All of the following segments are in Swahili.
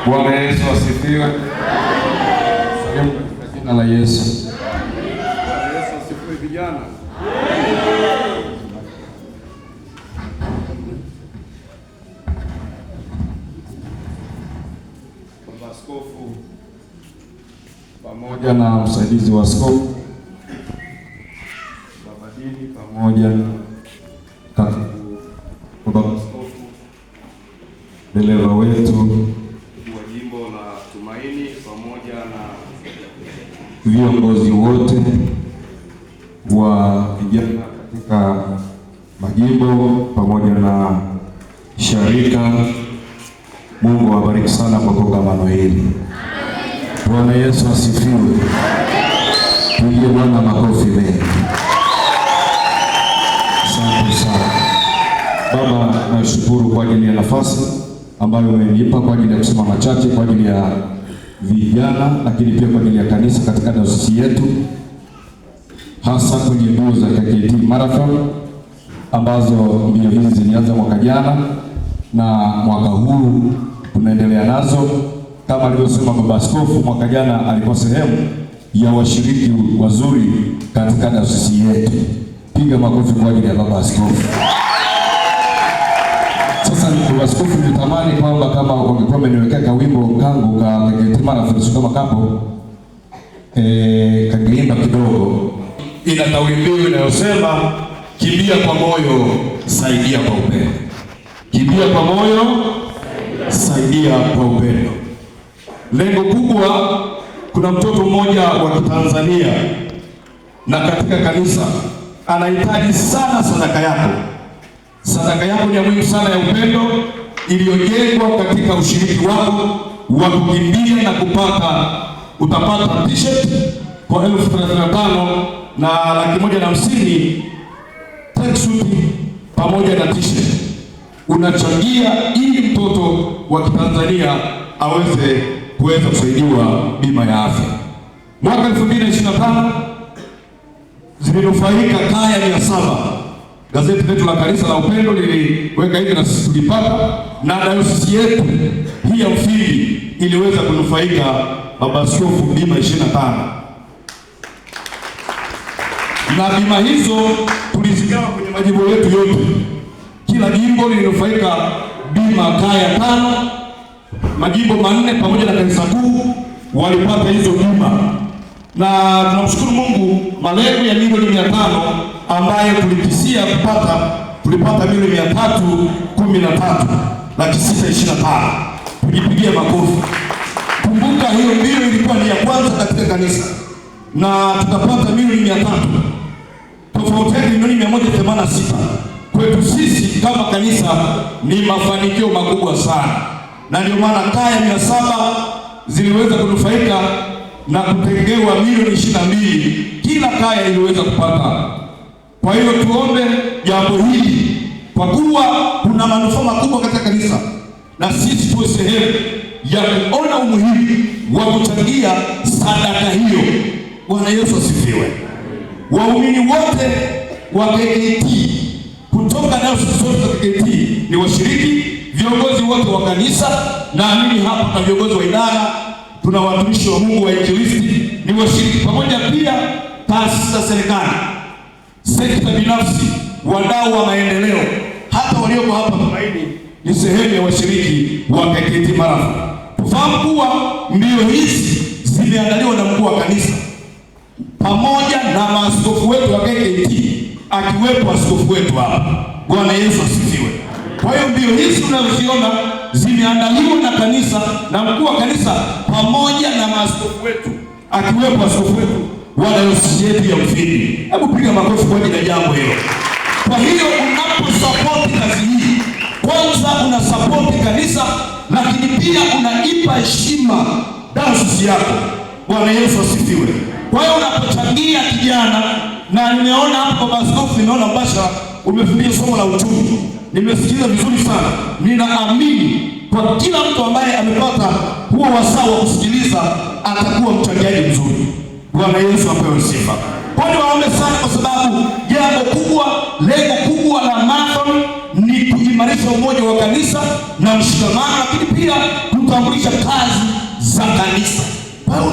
Bwana Yesu asifiwe. Salimu katika jina la Yesu. Bwana Yesu asifiwe vijana. Baba Askofu pamoja na msaidizi wa askofu, baba dini pamoja na katibu baba askofu, dereva wetu wa jimbo la Tumaini pamoja na viongozi wote wa vijana katika majimbo pamoja na sharika. Mungu awabariki sana kwa kongamano hili. Bwana Yesu asifiwe. Tupige Bwana makofi mengi. Asante sana Baba, nashukuru kwa ajili ya nafasi ambayo umenipa kwa ajili ya kusema machache kwa ajili ya vijana, lakini pia kwa ajili ya kanisa katika dayosisi yetu, hasa kwenye mbio za KKKT Marathon ambazo mbio hizi zilianza mwaka jana na mwaka huu tunaendelea nazo. Kama alivyosema baba askofu, mwaka jana alikuwa sehemu ya washiriki wazuri katika dayosisi yetu. Piga makofi kwa ajili ya baba askofu. Sasa baba askofu, nitamani kwamba kama ungekuwa umeniwekea kawimbo kangu ka KKKT Marathon kama kapo kageimba kidogo. Ina kauli mbiu inayosema kimbia kwa moyo, saidia kwa upendo. Kimbia kwa moyo, saidia kwa upendo. Lengo kubwa, kuna mtoto mmoja wa Kitanzania na katika kanisa anahitaji sana sadaka yako. Sadaka yako ni ya muhimu sana ya upendo iliyojengwa katika ushiriki wako wa kukimbia na utapata t-shirt kwa 35,000 na 150,000 tracksuit pamoja na t-shirt. Unachangia ili mtoto wa Kitanzania aweze kuweza kusaidiwa bima ya afya. Mwaka 2025 zilinufaika kaya 700. Gazeti letu la kanisa la upendo liliweka hivi na sisi tulipata, na dayosisi yetu hii ya Mfindi iliweza kunufaika baba askofu bima 25. Na bima hizo tulizigawa kwenye majimbo yetu yote. Kila jimbo lilinufaika bima kaya 5, majimbo 4 pamoja na kanisa kuu walipata hizo bima. Na tunamshukuru Mungu, malengo ya milioni 500 ambayo tulipisia tulipata milioni 313,625. Tujipigie makofi. Kumbuka hiyo mbio ilikuwa ni ya kwanza katika kanisa na tutapata milioni 300. Tofauti yake milioni 186. Kwetu sisi kama kanisa ni mafanikio makubwa sana, na ndio maana kaya 700 ziliweza kunufaika na kutengewa milioni 22. Kila kaya iliweza kupata. Kwa hiyo tuombe jambo hili, kwa kuwa kuna manufaa makubwa katika kanisa, na sisi tuwe sehemu ya kuona umuhimu wa kuchangia sadaka hiyo. Bwana Yesu asifiwe. Waumini wote wa KKKT kutoka dayosisi zote za KKKT ni washiriki, viongozi wote wa kanisa, naamini hapa na viongozi wa idara, tuna watumishi wa Mungu wa Injilisti ni washiriki, pamoja pia taasisi za serikali, sekta binafsi, wadau wa maendeleo, hata walioko hapa Tumaini ni sehemu ya washiriki wa KKKT Marathon. Tufahamu kuwa mbio hizi zimeandaliwa na mkuu wa kanisa pamoja na maaskofu wetu wa KKKT, akiwepo askofu wetu hapa. Bwana Yesu asifiwe. Kwa hiyo mbio hizi unazoziona zimeandaliwa na kanisa na mkuu wa kanisa pamoja na maaskofu wetu, akiwepo askofu wetu wa dayosisi yetu ya Mfindi. Hebu piga makofi kwa ajili ya jambo hilo. Kwa hiyo unaposapoti kazi hii, kwanza unasapoti kanisa, lakini pia unaipa heshima dayosisi yako. Bwana Yesu asifiwe. Kwa hiyo unapochangia kijana, na nimeona hapo baba askofu, nimeona mbasha umefundisha somo la uchumi, nimesikiliza vizuri sana. Ninaamini kwa kila mtu ambaye amepata huo wasaa wa kusikiliza atakuwa mchangiaji mzuri. Bwana Yesu apewe sifa. Kwa hiyo waombe sana, kwa sababu jambo kubwa, lengo kubwa la marathon ni kuimarisha umoja wa kanisa na mshikamano, lakini pia kutambulisha kazi za kanisa. Kwa hiyo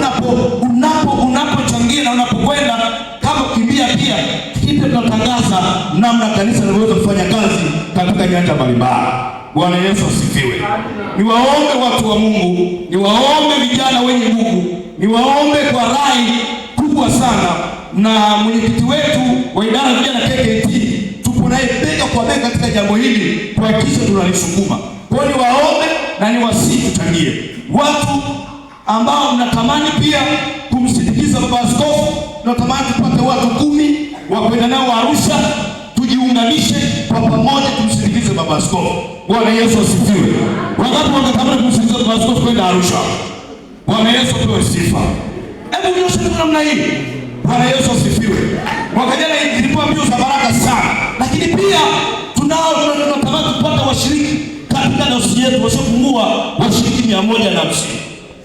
unapochangia na unapokwenda kama kukimbia pia, kitu tunatangaza namna kanisa linaweza kufanya kazi katika nyanja mbalimbali. Bwana Yesu asifiwe. Niwaombe watu wa Mungu, niwaombe vijana wenye nguvu, niwaombe kwa rai kubwa sana, na mwenyekiti wetu wa idara ya vijana KKT tupo naye bega kwa bega katika jambo hili kuhakikisha tunalisukuma. Kwa hiyo niwaombe na niwasihi tuchangie. Watu ambao mnatamani pia kumsindikiza baba askofu, tunatamani tupate watu 10 wa kwenda nao Arusha, tujiunganishe kwa pamoja tumsindikize baba askofu. Bwana Yesu asifiwe. Wakati wangetamani kumsindikiza baba askofu kwenda Arusha, Bwana Yesu apewe sifa. Hebu nyosha namna hii. Bwana Yesu asifiwe. Mwaka jana ilikuwa mbio za baraka sana, lakini pia tunatamani kupata washiriki katika dayosisi yetu wasiopungua washiriki 150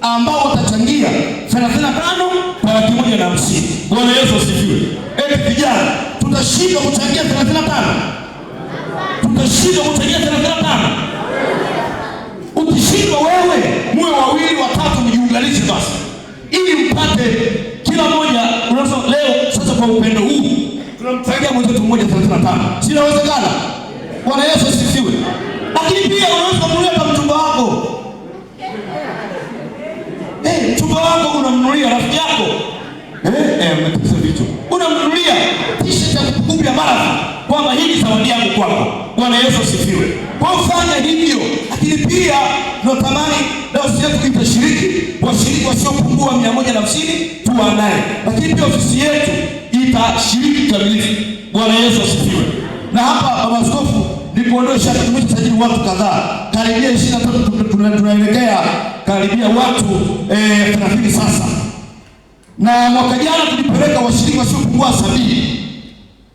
ambao watachangia 35 kwa 150. Bwana Yesu asifiwe. Vijana, tutashinda kuchangia 35? Tutashinda kuchangia 35? Ukishindwa wewe, muwe 2 watatu mjiunganishe basi, ili mpate kila mmoja. Unaweza leo sasa kwa upendo huu tunamchangia mwenzetu mmoja 35. Sinawezekana? Bwana Yesu asifiwe. Lakini pia unaweza kumleta mchumba wako. Mchumba wako unamnunulia rafiki yako. Umetisa vitu. Unamnunulia t-shirt ya kukumbia marathon kwamba hii ni zawadi yangu kwako. Bwana Yesu asifiwe. Kwa fanya hivyo. Lakini pia tunatamani dayosisi yetu itashiriki washiriki wasiopungua 150 tuandae. Lakini pia ofisi yetu itashiriki kamilifu. Bwana Yesu asifiwe. Na hapa baba askofu nikuondosha tumesajili watu kadhaa. Karibia 23 tunaelekea karibia watu 30 sasa. Na mwaka jana tulipeleka washiriki wasiopungua 70.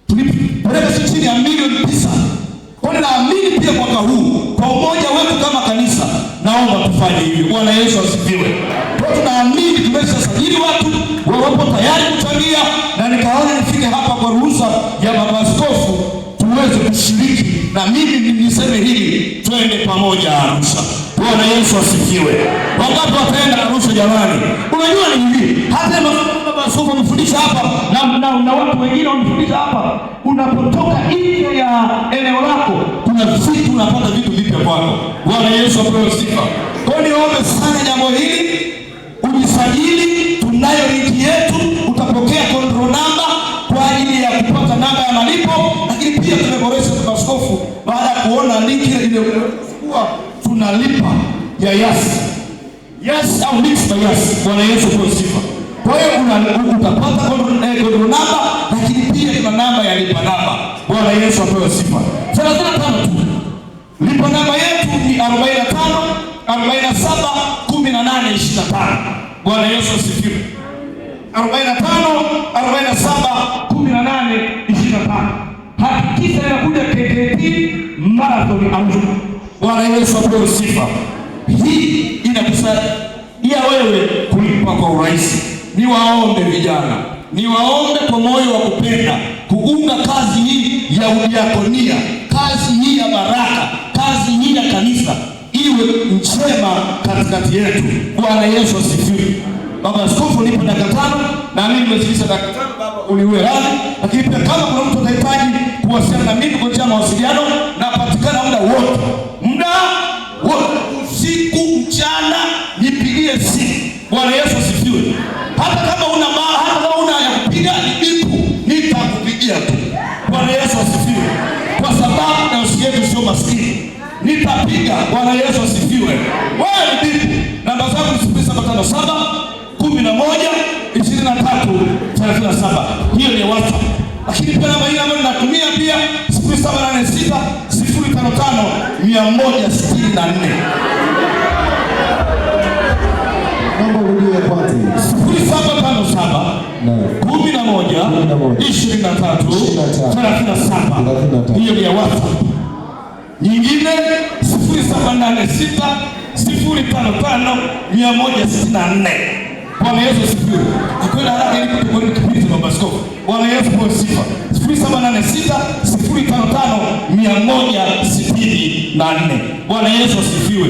Tulipeleka chini ya milioni 9. Kwa hiyo naamini pia mwaka huu kwa umoja wetu kama kanisa naomba tufanye hivyo. Bwana Yesu asifiwe. Kwa tunaamini tumeshasajili watu wapo tayari kuchangia, na nikaona nifike hapa kwa ruhusa ya baba askofu tuweze kushiriki, na mimi niseme hili, twende pamoja Arusha. Bwana Yesu asifiwe. Wakati wataenda Arusha jamani, unajua ni hivi, hata baba askofu amefundisha hapa na watu wengine wamefundisha hapa, unapotoka nje ya eneo lako kuna vitu unapata vitu vipya kwako. Bwana Yesu apewe sifa. Kwa hiyo niombe sana jambo hili, ujisajili, tunayo linki yetu, utapokea control number kwa ajili ya kupata namba ya malipo. Lakini pia tumeboresha baba askofu, baada ya kuona linki ile kuwa tunalipa ya Yas au mix by Yas. Bwana Yesu apewe sifa. Kwa hiyo utapata control number, lakini pia kuna namba ya lipa namba. Bwana Yesu apewe sifa. 35 tu. Lipa namba yetu ni 45 47 18 25. Bwana Yesu asifiwe. 45 47 18 25. Hakikisha inakuja KKT marathon Arusha. Bwana Yesu apewe sifa. Hii inakusaidia wewe kulipa kwa urahisi. Niwaombe vijana, niwaombe kwa moyo wa kupenda kuunga kazi hii ya udiakonia, kazi hii ya baraka, kazi hii ya kanisa iwe njema katikati yetu. Bwana Yesu asifiwe. Baba askofu, nipo dakika 5 na mimi nimezidisha dakika 5, baba uniwe radhi. Lakini pia kama kuna mtu anahitaji kuwasiliana na mimi kwa njia ya mawasiliano, napatikana muda wote, usiku mchana, nipigie simu. Bwana Yesu asifiwe. Hata kama una ya kupiga nipo, nitakupigia tu. Bwana Yesu asifiwe. Kwa sababu dayosisi yetu sio maskini, nitapiga. Bwana Yesu asifiwe. Wewe ni bibi, namba zangu ni 0757 11 23 37. Hiyo ni WhatsApp. Lakini pia namba hii ambayo ninatumia pia 0786 055 164. Namba rudia ya kwanza. 0757 11 23 37. Hiyo ni ya WhatsApp. Nyingine 0786 055 164. Bwana Yesu asifiwe. Akwenda haraka ili kutoka kipindi cha baba askofu. Bwana Yesu kwa sifa. 0786050164. Bwana Yesu asifiwe.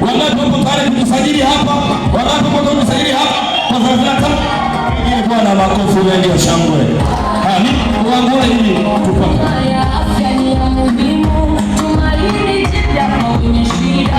Wangapi wapo tayari kujisajili hapa? Wangapi wapo tayari kujisajili hapa? Kwa 35. Pigie Bwana makofi mengi ya shangwe. Ni uangole ili tupate. Afya ni muhimu. Tumaini jipya kwa wenye shida.